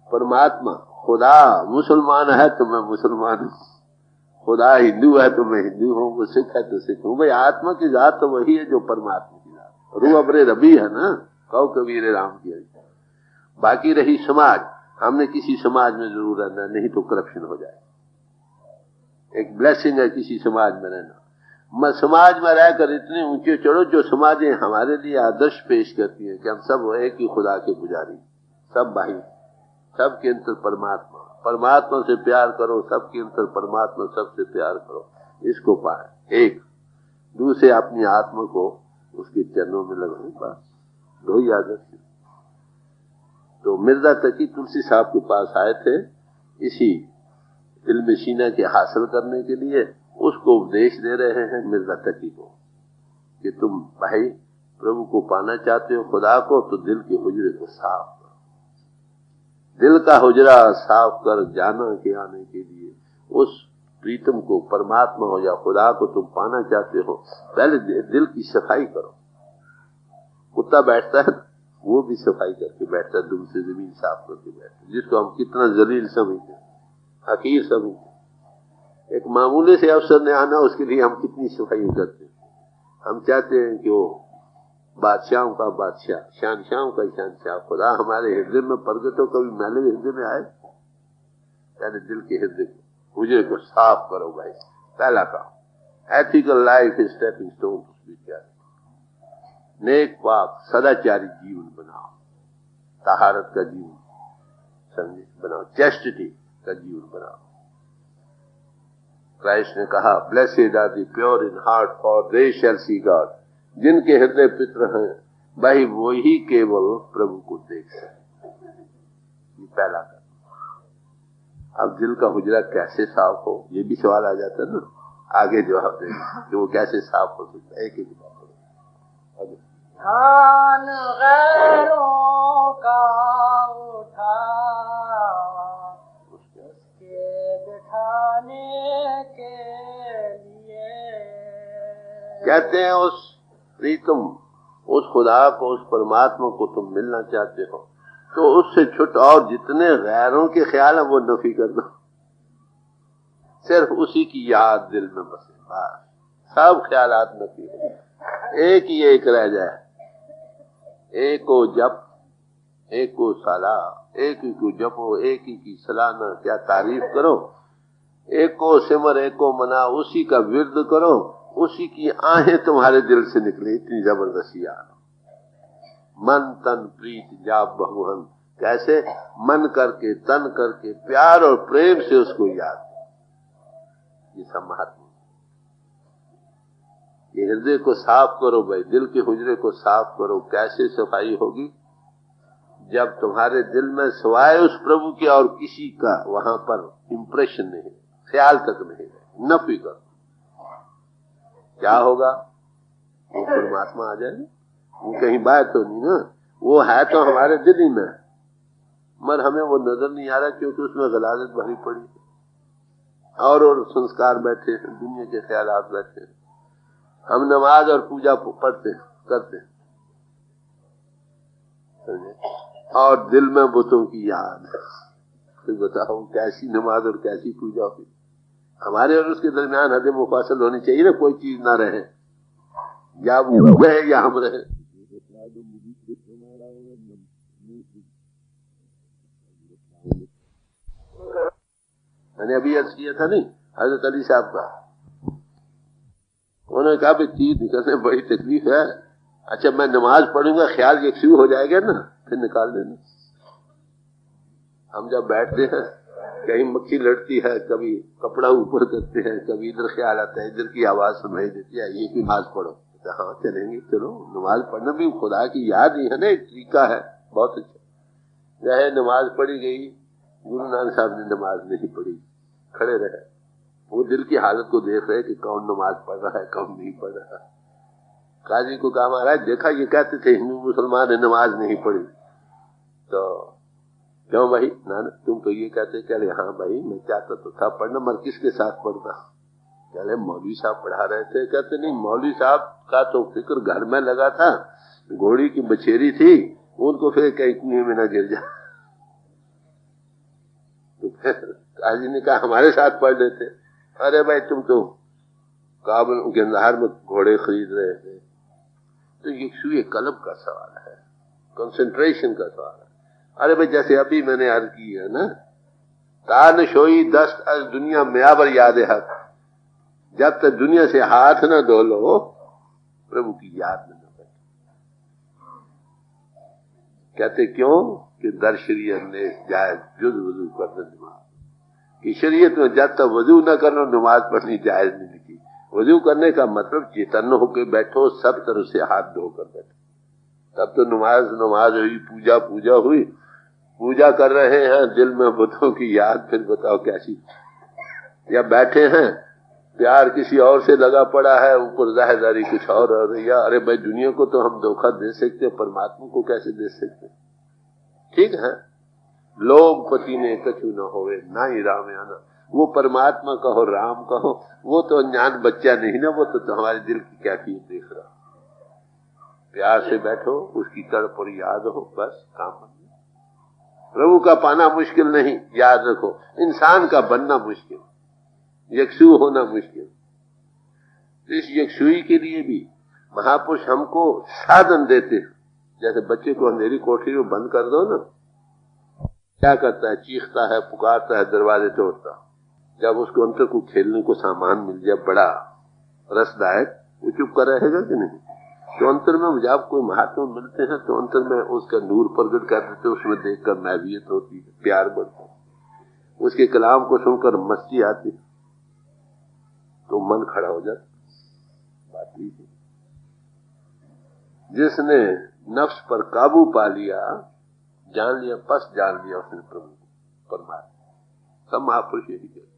परमात्मा खुदा मुसलमान है तो मैं मुसलमान हूँ, खुदा हिंदू है तो मैं हिंदू हूँ, वो सिख है तो सिख हूँ। भाई आत्मा की जात तो वही है जो परमात्मा की जात, रूह अबरे रबी है ना, कौ कबीर राम की। बाकी रही समाज, हमने किसी समाज में जरूर रहना, नहीं तो करप्शन हो जाए। एक ब्लेसिंग है किसी समाज में रहना। समाज में रहकर इतने ऊंचे चढ़ो जो समाजें हमारे लिए आदर्श पेश करती हैं कि हम सब एक ही खुदा के पुजारी, सब भाई, सबके अंतर परमात्मा, परमात्मा से प्यार करो, सबके अंतर परमात्मा, सबसे प्यार करो, इसको पाए। एक दूसरे अपनी आत्मा को उसके चरणों में लगाओ, बस दो ही आदर्श। तो मिर्जा तकी तुलसी साहब के पास आए थे इसी इल्म सीना के हासिल करने के लिए। उसको उपदेश दे रहे हैं मिर्जा तकी को कि तुम भाई प्रभु को पाना चाहते हो, खुदा को, तो दिल के हुजरे को साफ करो। दिल का हुजरा साफ कर जाना के आने के लिए उस प्रीतम को, परमात्मा हो या खुदा को तुम पाना चाहते हो, पहले दिल की सफाई करो। कुत्ता बैठता है वो भी सफाई करके बैठता है, दुम से जमीन साफ करके बैठता है, जिसको हम कितना जलील समझते हैं, हकीर समझते हैं। एक मामूले से अफसर ने आना, उसके लिए हम कितनी सफाई करते हैं। हम चाहते हैं कि वो बादशाहों का बादशाह, शहंशाहों का शहंशाह खुदा हमारे हृदय में प्रगट हो। कभी मैले हृदय में आए, पहले दिल के हृदय को, हुजरे को साफ करो भाई, पहला काम। Ethical life is stepping stone to spirituality. नेक पाक सदाचारी जीवन बनाओ, तहारत का जीवन समझे बनाओ, चेस्टिटी का जीवन बनाओ। क्राइस्ट ने कहा, blessed are the pure in heart for they shall see God. जिनके हृदय पित्र हैं भाई वही केवल प्रभु को देख सकते। ये पहला काम। अब दिल का हुजरा कैसे साफ हो, ये भी सवाल आ जाता है ना, आगे जवाब देंगे कि वो कैसे साफ हो सकता है। एक एक बात ध्यान गैरों का उठा उसके बिठाने के लिए। कहते हैं उस प्रीतम, उस खुदा को, उस परमात्मा को तुम मिलना चाहते हो तो उससे छुट और जितने गैरों के ख्याल है वो नफी कर दो। सिर्फ उसी की याद दिल में बसे, बस सब ख्यालात नफी हो। एक ही एक रह जाए, एक को जप, एक को सलाह, एक ही को जपो, एक ही की सलाह, क्या तारीफ करो। एक को सिमर, एक को मना, उसी का विरद करो, उसी की आहें तुम्हारे दिल से निकले। इतनी जबरदस्ती आ मन तन प्रीत जाप बहुहन। कैसे? मन करके, तन करके, प्यार और प्रेम से उसको याद। ये सब महात्मा। ये हृदय को साफ करो भाई, दिल के हुजरे को साफ करो। कैसे सफाई होगी? जब तुम्हारे दिल में सिवाय उस प्रभु के और किसी का वहां पर इंप्रेशन नहीं, ख्याल तक नहीं, नफी करो। क्या होगा? वो परमात्मा आ जाएगा। वो कहीं बाहर तो नहीं ना, वो है तो हमारे दिल ही में, मगर हमें वो नजर नहीं आ रहा क्योंकि उसमें गलाजत भरी पड़ी है और संस्कार बैठे हैं, दुनिया के ख्यालात बैठे हैं। हम नमाज और पूजा पढ़ते करते और दिल में बुतों की याद है। तो बताओ कैसी नमाज और कैसी पूजा होगी? हमारे और उसके दरमियान हद मुफासल होनी चाहिए ना, कोई चीज ना रहे, या वो रहे या हम रहे। मैंने अभी अर्ज किया था नहीं हजरत अली साहब का, उन्होंने कहा भाई तीर निकलने में बड़ी तकलीफ है, अच्छा मैं नमाज पढ़ूंगा ख्याल यकसू हो जाएगा ना फिर निकाल देना। हम जब बैठते हैं कहीं मक्खी लड़ती है, कभी कपड़ा ऊपर करते हैं, कभी इधर ख्याल आता है, इधर की आवाज सुनाई देती है, ये भी नमाज पढ़ो। तो हाँ चलेंगे, चलो नमाज पढ़ना भी खुदा की याद ही है ना, एक तरीका है बहुत अच्छा। चाहे नमाज पढ़ी गई, गुरु नानक साहब ने नमाज नहीं पढ़ी, खड़े रहे, वो दिल की हालत को देख रहे कि कौन नमाज पढ़ रहा है कौन नहीं पढ़ रहा। काजी को कहा महाराज देखा ये कहते थे हिंदू मुसलमान ने नमाज नहीं पढ़ी, तो क्यों भाई नानक तुम तो ये कहते, कह रहे हाँ भाई मैं चाहता तो था पढ़ना, मगर किसके साथ पढ़ता? कह रहे मौलवी साहब पढ़ा रहे थे। कहते नहीं मौलवी साहब का तो फिक्र घर में लगा था, घोड़ी की बछेरी थी उनको फिर कहीं कुएं में न गिर जाए। तो फिर काजी ने कहा हमारे साथ पढ़ लेते। अरे भाई तुम तो काबुल गंदहार में घोड़े खरीद रहे थे। तो ये सूए कलब का सवाल है, कंसंट्रेशन का सवाल है। अरे भाई जैसे अभी मैंने अर्ज की है ना, तान शोई दस्त अज दुनिया म्याबर याद हक, जब तक दुनिया से हाथ न धो लो प्रभु की याद में न बैठो। कहते क्यों कि दर शरीयत ने जायज जुज वजू कर दे नमाज, कि शरीयत में जब तक वजू न करना नमाज पढ़नी जायज नहीं लिखी। वजू करने का मतलब चेतन होकर बैठो, सब तरफ से हाथ धोकर बैठो, तब तो नमाज हुई, पूजा हुई। पूजा कर रहे हैं दिल में बुतों की याद, फिर बताओ कैसी? या बैठे हैं प्यार किसी और से लगा पड़ा है, ऊपर जाहिरदारी कुछ और हो रही है। अरे भाई दुनिया को तो हम धोखा दे सकते, परमात्मा को कैसे दे सकते? ठीक है, लोग पति ने कछु न होवे ना ही राम आना, वो परमात्मा कहो राम कहो, वो तो अनजान बच्चा नहीं ना, वो तो हमारे दिल की कैफियत देख रहा। प्यार से बैठो, उसकी तड़प और याद हो, बस काम बन गया। प्रभु का पाना मुश्किल नहीं, याद रखो, इंसान का बनना मुश्किल, यकसू होना मुश्किल। इस यकसुई के लिए भी महापुरुष हमको साधन देते हैं। जैसे बच्चे को अंधेरी कोठरी में बंद कर दो ना, क्या करता है? चीखता है, पुकारता है, दरवाजे तोड़ता। जब उसको अंतर को खेलने को सामान मिल जाए बड़ा रसदायक, वो चुप कर रहेगा कि नहीं? तो अंतर में जब कोई महात्मा मिलते हैं तो अंतर में उसका नूर प्रकट कर देते, उसमें देखकर मैवियत होती है, प्यार बढ़ता है, उसके कलाम को सुनकर मस्ती आती है, तो मन खड़ा हो जाता। बात ही है, जिसने नफ्स पर काबू पा लिया, जान लिया, बस जान लिया उसने प्रभु परमात्मा। सब महापुरुष यही कहते।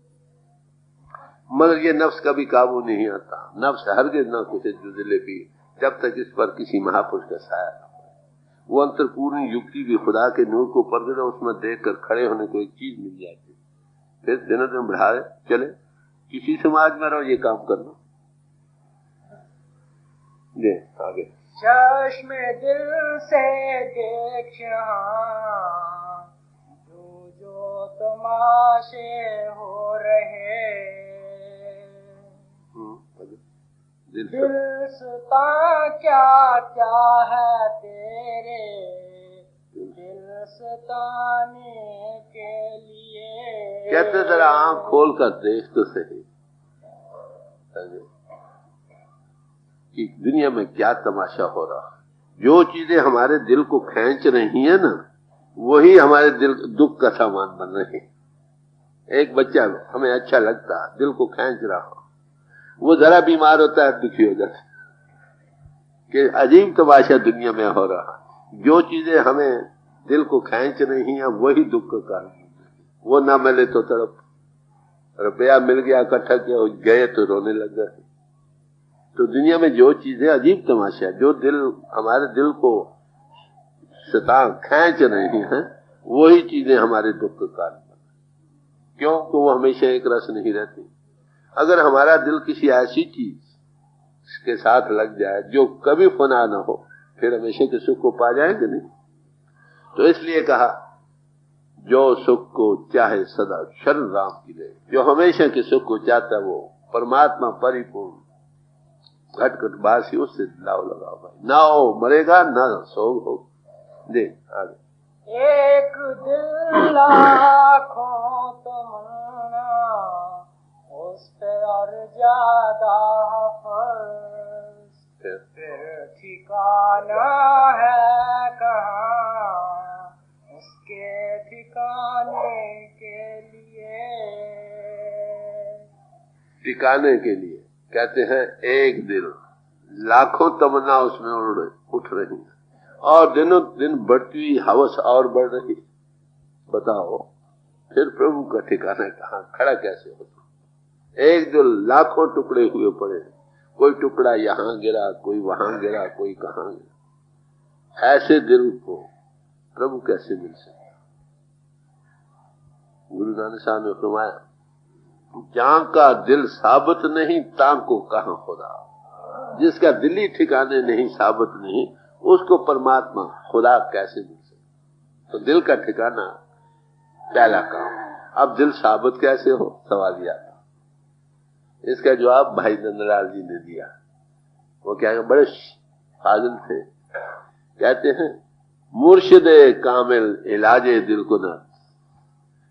मगर ये नफ्स कभी काबू नहीं आता, नफ्स हरगिज न कुछ जुजले भी, जब तक इस पर किसी महापुरुष का साया न हो। वो अंतरपूर्ण युक्ति भी खुदा के नूर को प्रगट, उसमें देखकर खड़े होने को एक चीज मिल जाती, फिर दिन दिन बढ़ाए चले। किसी समाज में रहो ये काम करना। ये आगे चश्मे दिल से देख जो जो तमाशे हो रहे, दिलस्ता क्या क्या है तेरे, दिलस्ताने के लिए। कहते जरा आंख खोल कर देख तो सही कि दुनिया में क्या तमाशा हो रहा। जो चीजें हमारे दिल को खींच रही है ना, वही हमारे दिल दुख का सामान बन रही है। एक बच्चा हमें अच्छा लगता, दिल को खींच रहा हो, वो जरा बीमार होता है दुखी हो जाता है कि अजीब तमाशा दुनिया में हो रहा। जो चीजें हमें दिल को खींच रही हैं वही दुख का कारण। वो ना मिले तो तड़प, रुपया मिल गया इकट्ठा किया, गए तो रोने लग गए। तो दुनिया में जो चीजें अजीब तमाशा, जो दिल हमारे दिल को सता खींच रही हैं, वही चीजें हमारे दुख का कारण बने। क्यों? तो वो हमेशा एक रस नहीं रहती। अगर हमारा दिल किसी ऐसी चीज के साथ लग जाए जो कभी फना ना हो, फिर हमेशा के सुख को पा जाएंगे नहीं। तो इसलिए कहा जो सुख को चाहे सदा शरण राम की दे, जो हमेशा के सुख को चाहता है वो परमात्मा परिपूर्ण घट घट बासी, उससे लाओ लगाओ भाई। ना हो मरेगा ना सोग हो। दे आगे। एक दिल लाखों तमन्ना, उस पे और ज्यादा हफस, फिर ठिकाना है कहाँ उसके ठिकाने के लिए। ठिकाने के लिए कहते हैं एक दिल, लाखों तमन्ना उसमें उठ रही है और दिनों दिन बढ़ती हुई हवस और बढ़ रही। बताओ फिर प्रभु का ठिकाना कहाँ, खड़ा कैसे होता? एक दिल लाखों टुकड़े हुए पड़े, कोई टुकड़ा यहाँ गिरा, कोई वहां गिरा, कोई कहां गिरा। ऐसे दिल को प्रभु कैसे मिल सकता? गुरु नानक साहब ने फरमाया, जहां का दिल साबित नहीं तां को कहां खुदा। जिसका दिल ही ठिकाने नहीं, साबित नहीं, उसको परमात्मा खुदा कैसे मिल सकता? तो दिल का ठिकाना पहला काम। अब दिल साबित कैसे हो, सवाल यह आता। इसका जवाब भाई नंदलाल जी ने दिया। वो क्या, बड़े फाजिल थे। कहते हैं, मुर्शिदे कामिल इलाजे दिल को ना।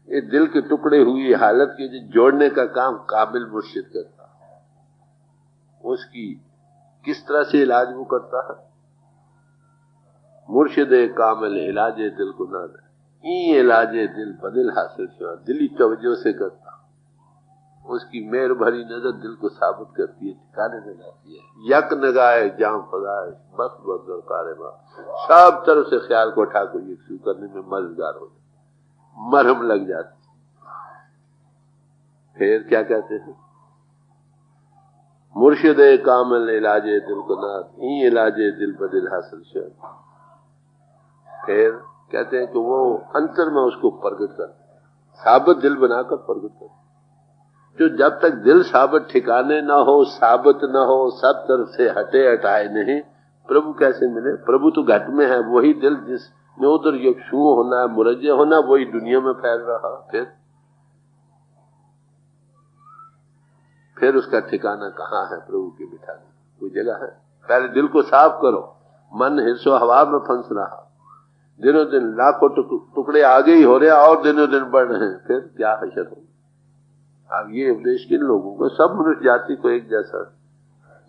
ये दिल के टुकड़े हुई हालत के जोड़ने का काम कामिल मुर्शिद करता है। उसकी किस तरह से इलाज वो करता है? मुर्शिदे कामिल इलाजे दिल को ना, इलाजे दिल बदिल हासिल हुआ, दिली तवज्जो से करता। उसकी मेहर भरी नजर दिल को साबित करती है, ठिकाने में लाती है। यक नगाए जाम फजाए बस बदल कारेबा, सब तरफ से ख्याल को उठा कर यकसू करने में मददगार हो जाए, मरहम लग जाती। फिर क्या कहते हैं? मुर्शिदे कामिल इलाजे दिल को नाथ, ई इलाजे दिल बदिल हासिल शर। फिर कहते हैं कि वो अंतर में उसको प्रगट कर, साबित दिल बनाकर प्रगट कर। जो जब तक दिल साबित ठिकाने ना हो, साबित ना हो, सब तरफ से हटे हटाए नहीं, प्रभु कैसे मिले? प्रभु तो घट में है। वही दिल जिसमें उधर यकसू होना, मुरज्जे होना, वही दुनिया में फैल रहा। फिर उसका ठिकाना कहाँ है? प्रभु के बिठाने कोई जगह है? पहले दिल को साफ करो। मन हिर्सो हवा में फंस रहा, दिनों दिन लाखों टुकड़े आगे ही हो रहे और दिनों दिन बढ़ रहे हैं। फिर क्या हशर हो? अब ये उपदेश किन लोगों को? सब मनुष्य जाति को एक जैसा,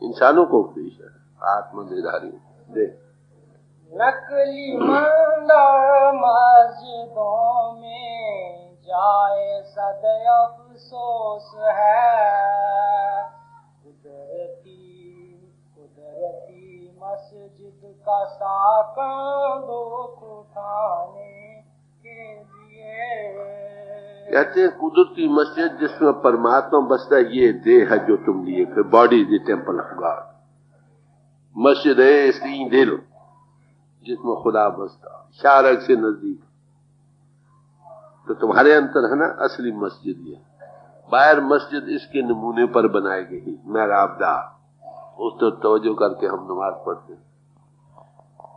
इंसानों को उपदेश है, आत्मनिर्धारी। देख, नकली मंदिर मस्जिदों में जाए सद अफसोस है, कुदरती मस्जिद का साकन दुख उठाने के लिए। कहते हैं कुदरती मस्जिद जिसमें परमात्मा बसता है, ये देह है जो तुम लिए, फिर body is the temple of God. मस्जिद है इसलिए दिल जिसमें खुदा बसता, शारक से नजदीक। तो तुम्हारे अंतर है ना असली मस्जिद। ये बाहर मस्जिद इसके नमूने पर बनाई गई, मेहराबदार, उस तो तवज्जो करके हम नमाज पढ़ते हैं।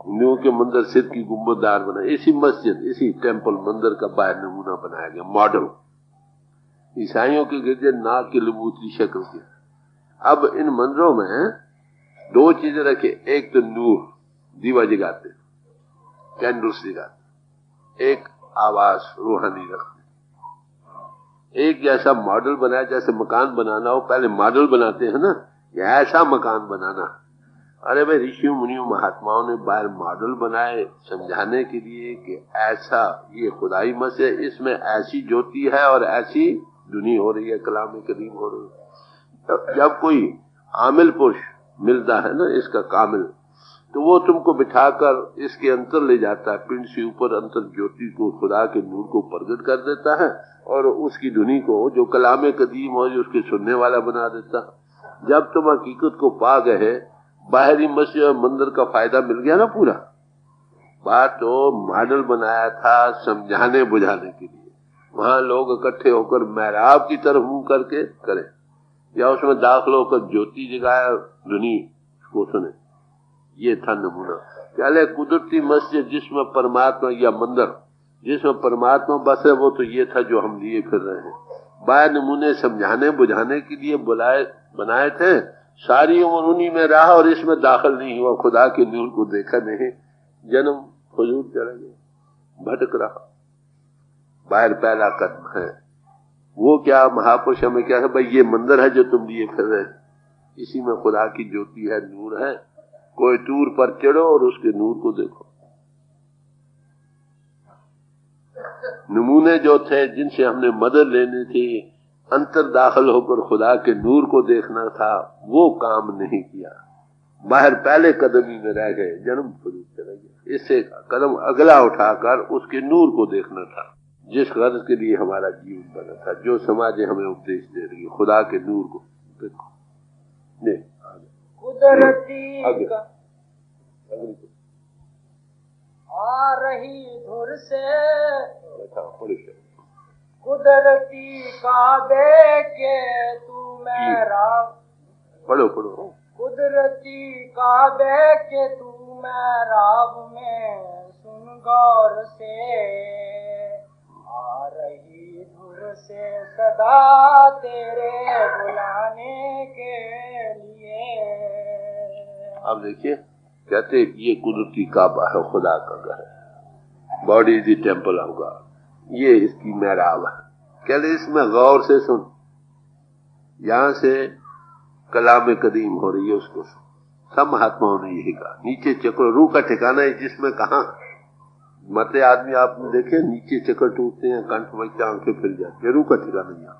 हिंदुओं के मंदिर सिर की गुंबददार बनाए, इसी मस्जिद, इसी टेम्पल मंदिर का बाहर नमूना बनाया गया, मॉडल। ईसाइयों के गिरजे नाक की लबूतरी शक्ल के। अब इन मंदिरों में दो चीजें रखे, एक तो नूर, दीवा जगाते, कैंडल्स जगाते, एक आवाज रूहानी रखते। एक जैसा मॉडल बनाया, जैसे मकान बनाना हो पहले मॉडल बनाते हैं ना, या ऐसा मकान बनाना। अरे भाई, ऋषियों मुनियों महात्माओं ने बाहर मॉडल बनाए समझाने के लिए कि ऐसा ये खुदाई मस्जिद, इसमें ऐसी ज्योति है और ऐसी दुनी हो रही है, कलाम करीम हो रही है। जब कोई आमिल पुरुष मिलता है ना इसका कामिल, तो वो तुमको बिठाकर इसके अंतर ले जाता है, पिंड से ऊपर अंतर ज्योति को, खुदा के नूर को प्रकट कर देता है और उसकी धुनी को जो कलाम कदीम हो, जो उसके सुनने वाला बना देता है। जब तुम हकीकत को पा गए, बाहरी मस्जिद और मंदिर का फायदा मिल गया ना पूरा। बात तो मॉडल बनाया था समझाने बुझाने के लिए, वहां लोग इकट्ठे होकर मेहराब की तरफ मुंह करके करें, या उसमें दाखिल होकर ज्योति जगाए धुनी को सुने। ये था नमूना। पहले कुदरती मस्जिद जिसमें परमात्मा, या मंदिर जिसमें परमात्मा बस है, वो तो ये था जो हम लिए फिर रहे हैं। बाहर नमूने समझाने बुझाने के लिए बनाए थे, सारी उम्र उन्हीं में रहा और इसमें दाखिल नहीं हुआ, खुदा के नूर को देखा नहीं, जन्म हुजूर चला गया, भटक रहा। बाहर पहला कदम है वो क्या महापुरुष हमें क्या है भाई, ये मंदिर है जो तुम लिए फिर रहे, इसी में खुदा की ज्योति है, नूर है। कोई टूर पर चढ़ो और उसके नूर को देखो। नमूने जो थे जिनसे हमने मदद लेनी थी, अंतर दाखिल होकर खुदा के नूर को देखना था, वो काम नहीं किया। बाहर पहले कदम ही में रह गए, जन्म फरूक चला गया। इससे कदम अगला उठाकर उसके नूर को देखना था, जिस गर्ज के लिए हमारा जीवन बना था, जो समाज हमें उपदेश दे रही है, खुदा के नूर को देखो। कुदरती आ रही धुर से कुदरती काबे के तू मेरा, पढ़ो कुदरती काबे के तू मेराब में सुन गौर से, आ रही धुर से सदा तेरे बुलाने के लिए। अब देखिए, कहते ये कुदरती काबा है, खुदा का घर है, body is the temple of God, ये इसकी मेहराब है। कहते इसमें गौर से सुन, यहां से कलाम कदीम हो रही है, उसको सब महात्माओं ने यही कहा। नीचे चक्र रूह का ठिकाना है, जिसमें कहा मरते आदमी आपने देखे नीचे चक्कर टूटते हैं, कंठ बचते, आंखें फिर जाती है, रूह का ठिकाना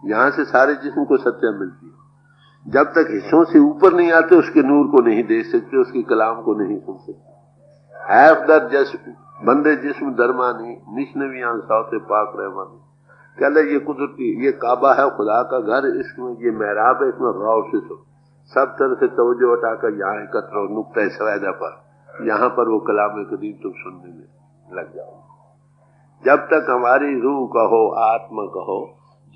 यहाँ से सारे जिस्म को सत्या मिलती है। जब तक हिस्सों से ऊपर नहीं आते उसके नूर को नहीं देख सकते, उसके कलाम को नहीं सुन सकते। हैफ दर जस बंदे जिस्म दरमानी निश्नवी आंसाते पाक रहमानी। कहले ये कुदरती, ये काबा है, खुदा का घर, इसमें ये मेहराब है, इसमें गौर से सुन। सब तरह से तवज्जो हटाकर यहाँ एकत्र हो, नुक्ता सवादा पर, यहाँ पर वो कलाम कदीम तुम सुनने में लग जाओ। जब तक हमारी रूह कहो, आत्मा कहो,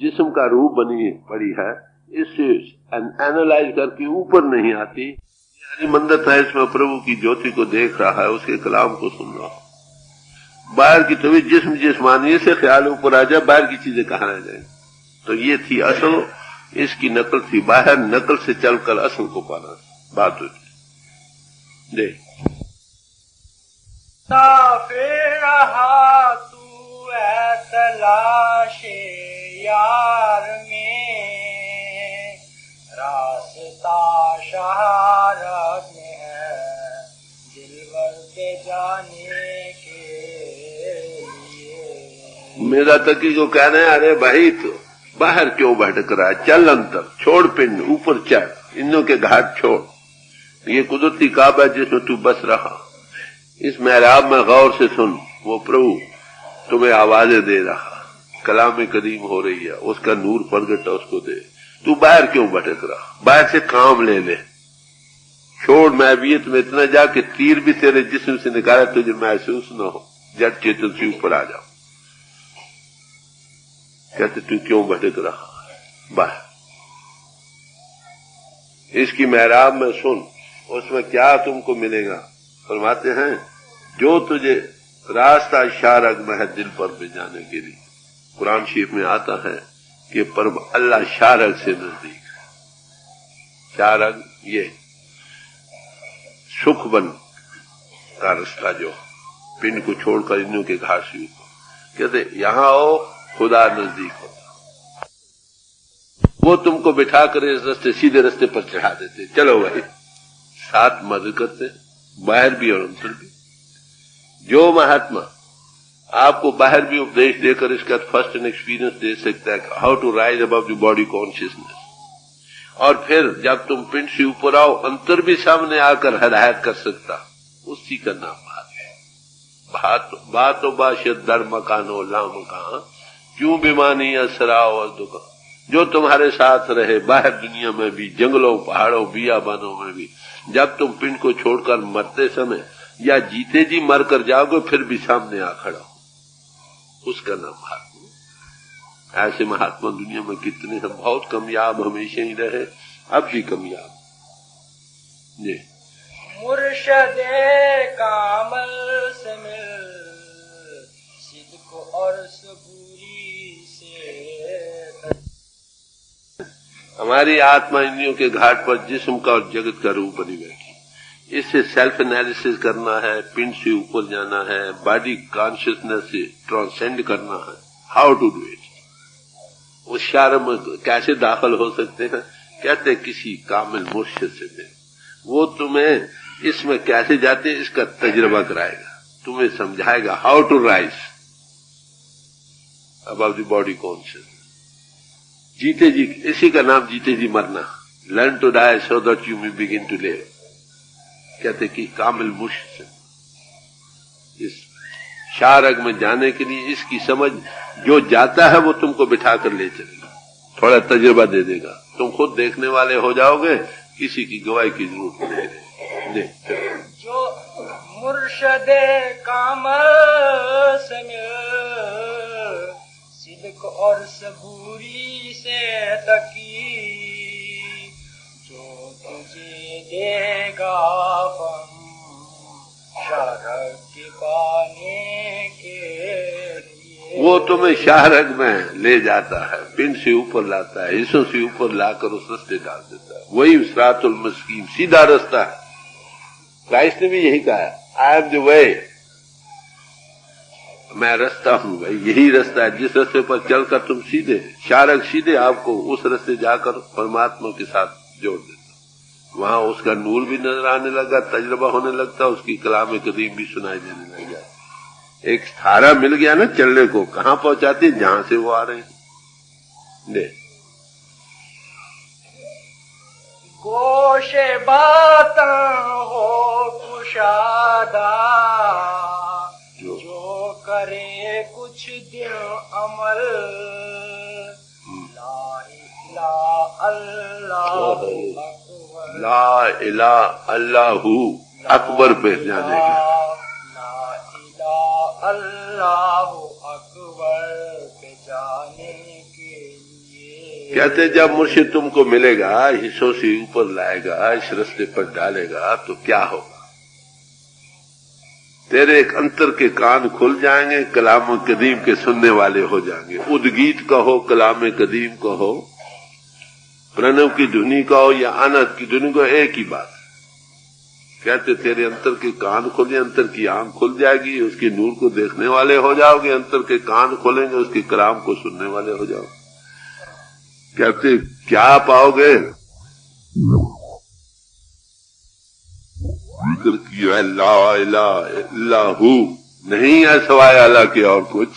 जिस्म का रूह बनी पड़ी है, इससे एनालाइज करके ऊपर नहीं आती। यानी मंदिर था, इसमें प्रभु की ज्योति को देख रहा है, उसके कलाम को सुन रहा है। बाहर की तभी जिस्म जिस्मानी से ख्याल ऊपर आ जाए, बाहर की चीजें कहाँ रह जाए। तो ये थी असल, इसकी नकल थी। बाहर नकल से चलकर असल को पाना बात होती। देख रहा तू है तलाशे यार में, रास्ता शहारत में है दिलवर के जाने के लिए। मेरा तकी को कहना है, अरे भाई तो बाहर क्यों भटक रहा है, चल अंतर छोड़, पिंड ऊपर चढ़, इन्हों के घाट छोड़। ये कुदरती काबा जिसमें तू बस रहा, इस मेहराब में गौर से सुन। वो प्रभु तुम्हें आवाजें दे रहा, कलाम कदीम हो रही है, उसका नूर प्रगट है, उसको दे। तू बाहर क्यों भटक रहा, बाहर से काम ले ले, छोड़ महवियत में इतना जा कि तीर भी तेरे जिस्म से निकाले तुझे महसूस न हो, जड़ चेतन से ऊपर आ जाओ। कहते तू क्यों भटक रहा बाहर, इसकी मेहराब में सुन, उसमें क्या तुमको मिलेगा। फरमाते हैं जो तुझे रास्ता शारग में है दिल पर भी जाने के लिए। कुरान शरीफ में आता है कि पर अल्लाह शारग से नजदीक है। शारग ये सुख बन का रास्ता, जो पिंड को छोड़कर इन्हों के घाट से ऊपर, कहते यहां आओ, खुदा नजदीक होता, वो तुमको बिठा कर इस रास्ते सीधे रास्ते पर चढ़ा देते। चलो वही साथ मदद करते, बाहर भी और अंदर भी। जो महात्मा आपको बाहर भी उपदेश देकर इसका फर्स्ट एंड एक्सपीरियंस दे सकता है, how to rise above the body consciousness, और फिर जब तुम पिंड से ऊपर आओ अंतर भी सामने आकर हदायत कर सकता, उसी का नाम बात है। बातो बाशद दर मकानो ला मकान, क्यों बेमानी असराओ और दुका। जो तुम्हारे साथ रहे बाहर दुनिया में भी, जंगलों पहाड़ों बियाबानों में भी, जब तुम पिंड को छोड़कर मरते समय या जीते जी मर कर जाओगे, फिर भी सामने आ खड़ा हो, उसका नाम महात्मा। ऐसे महात्मा दुनिया में कितने हैं, बहुत कामयाब हमेशा ही रहे, अब भी कामयाब। जी मुर्शदे कामल से मिल, सिद्क और सबूरी से। हमारी आत्मा इंद्रियों के घाट पर जिस्म का और जगत का रूप बनी बैठी। इससे सेल्फ एनालिसिस करना है, पिंड से ऊपर जाना है, बॉडी कॉन्शियसनेस से ट्रांसेंड करना है। हाउ टू डू इट, उस शारग में कैसे दाखिल हो सकते हैं? कहते किसी कामिल मुर्शिद से मिल, वो तुम्हें इसमें कैसे जाते इसका तजुर्बा कराएगा, तुम्हें समझाएगा how to rise about the body conscious. जीते जी, इसी का नाम जीते जी मरना। Learn to die so that you may begin to live. कहते कि कामिल मुर्शिद से इस शारग में जाने के लिए इसकी समझ, जो जाता है वो तुमको बिठा कर ले चलेगा, थोड़ा तजुर्बा दे देगा, तुम खुद देखने वाले हो जाओगे, किसी की गवाही की जरूरत नहीं है। जो मुर्शदे कामल से मिल, सिद्क और सबूरी से तकी, जो तुझे देगा फम शारग के पाने के लिए। वो तुम्हें शाहरग में ले जाता है, पिंड से ऊपर लाता है, हिस्सों से ऊपर लाकर उस रास्ते डाल देता है। वही सिरातुल मुस्तकीम, सीधा रास्ता है। क्राइस्ट ने भी यही कहा, आई एम द वे, मैं रास्ता हूं भाई, यही रास्ता है जिस रास्ते पर चलकर तुम सीधे, शारग सीधे आपको उस रास्ते जाकर परमात्मा के साथ जोड़ देता। वहां उसका नूर भी नजर आने लगा, तजुर्बा होने लगता, उसकी कलाम कदीम भी सुनाई देने लग जाती। एक सहारा मिल गया ना चलने को, कहां पहुंचाते, जहां से वो आ रहे हैं। ले गोशे बाता हो कुशादा, जो करे कुछ दिन अमल, ला इलाहा अल्लाहु अकबर पे जाने का, अल्लाहु अकबर पे जाने के लिए। कहते जब मुर्शिद तुमको मिलेगा, हिस्सों से ऊपर लाएगा, इस रास्ते पर डालेगा, तो क्या होगा? तेरे एक अंतर के कान खुल जाएंगे, कलाम कदीम के सुनने वाले हो जाएंगे। उद्गीत कहो, कलाम कदीम कहो, प्रणव की धुनी कहो या अनहद की धुनी कहो, एक ही बात। कहते तेरे अंतर के कान खुले, अंतर की आंख खुल जाएगी, उसके नूर को देखने वाले हो जाओगे, अंतर के कान खोलेंगे, उसके कलाम को सुनने वाले हो जाओगे। कहते क्या पाओगे? जिक्र किया ला इलाहा इल्लल्लाहु, नहीं है सवाए अल्लाह के और कुछ,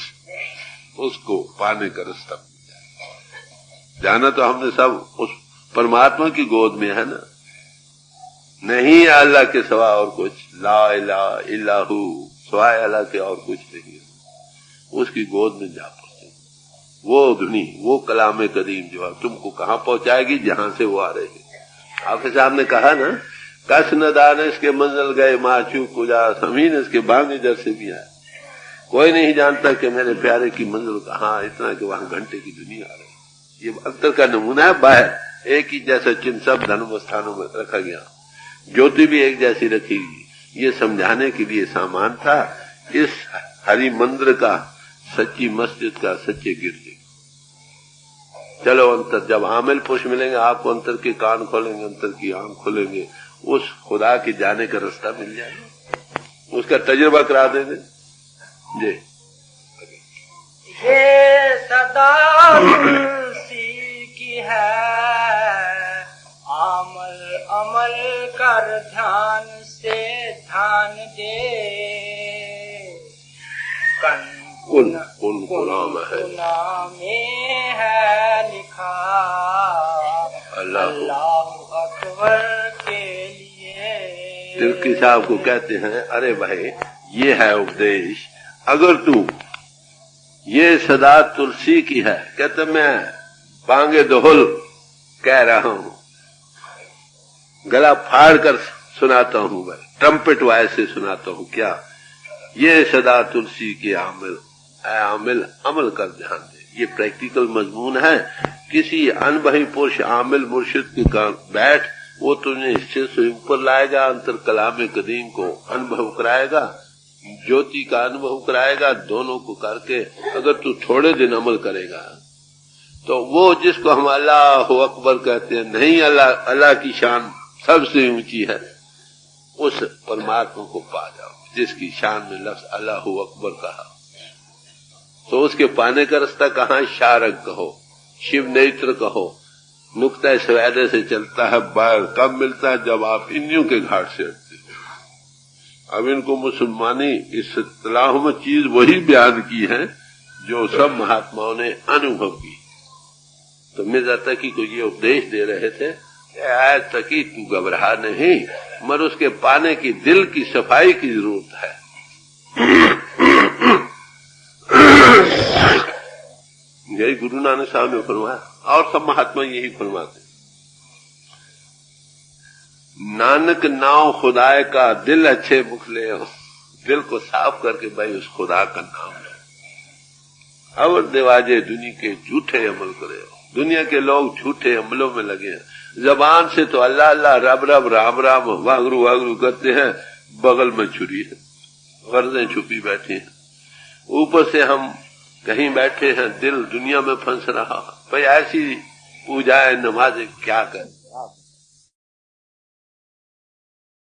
उसको पाने का रास्ता मिल जाए। जाना तो हमने सब उस परमात्मा की गोद में है ना, नहीं है अल्लाह के सिवा और कुछ, ला इलाहा इल्लल्लाहु, सिवाय अल्लाह के और कुछ नहीं है। उसकी गोद में जा पहुंचे, वो धुनी, वो कलाम कदीम जो है तुमको कहां पहुंचाएगी, जहां से वो आ रही है। आपके सामने कहा ना, कस न दाने इसके मंजिल गए माचू कुजा, समीन इसके बांगे जर से भी आए। कोई नहीं जानता कि मेरे प्यारे की मंजिल कहाँ, इतना कि वहां घंटे की दुनिया आ रही। ये अंतर का नमूना है। बाहर एक ही जैसा चिन्ह सब धर्म स्थानों में रखा गया, ज्योति भी एक जैसी रखी गई। ये समझाने के लिए सामान था इस हरि मंदिर का, सच्ची मस्जिद का, सच्चे गिरजे। चलो अंतर, जब आमिल पुरुष मिलेंगे आपको, अंतर के कान खोलेंगे, अंतर की आंख खोलेंगे, उस खुदा के जाने का रास्ता मिल जाएगा, उसका तजुर्बा करा देंगे। जी ये सदा तुलसी की है, अमल अमल कर ध्यान से ध्यान दे, कुल गुलाम है, में है लिखा अल्लाह अकबर के लिए। तिर्की साहब को कहते हैं, अरे भाई ये है उपदेश, अगर तू ये सदा तुलसी की है, कहते मैं बांगे दोहल कह रहा हूं, गला फाड़ कर सुनाता हूं भाई, ट्रम्पेट वाइस से सुनाता हूं। क्या ये सदा तुलसी की आमिल, आमिल अमल कर ध्यान दे। ये प्रैक्टिकल मजमून है। किसी अनबही पुरुष आमिल मुर्शिद के बैठ, वो तुझे हिस्से से ऊपर लाएगा, अंतर कलाम कदीम को अनुभव कराएगा, ज्योति का अनुभव कराएगा। दोनों को करके अगर तू थोड़े दिन अमल करेगा, तो वो जिसको हम अल्लाह अकबर कहते हैं, नहीं अल्लाह की शान सबसे ऊंची है, उस परमात्मा को पा जाओ जिसकी शान में लफ्ज अल्लाह अकबर कहा। तो उसके पाने का रास्ता कहाँ? शारग कहो, शिव नेत्र कहो, नुक्ता सवैदे से चलता है बाहर, कब मिलता है जब आप इंद्रियों के घाट से हटते हो। अब इनको मुसलमानी इस तलाह में चीज वही बयान की है जो सब महात्माओं ने अनुभव की। तो मिर्जा तकी को ये उपदेश दे रहे थे, ऐ तकी तू घबरा नहीं, मगर उसके पाने की दिल की सफाई की जरूरत है। यही गुरु नानक साहब ने फरमाया और सब महात्मा यही फरमाते। नानक नाम खुदाए का दिल अच्छे मुख ले हो, दिल को साफ करके भाई उस खुदा का नाम लो। अवर देवाजे दुनिया के झूठे अमल करे हो, दुनिया के लोग झूठे अमलों में लगे हैं। जबान से तो अल्लाह अल्लाह रब रब राम राम वागरू वागरू करते हैं, बगल में छुरी है, गर्दें छुपी बैठी हैं। ऊपर से हम कहीं बैठे हैं, दिल दुनिया में फंस रहा। भाई ऐसी पूजाएं नमाजें क्या करें।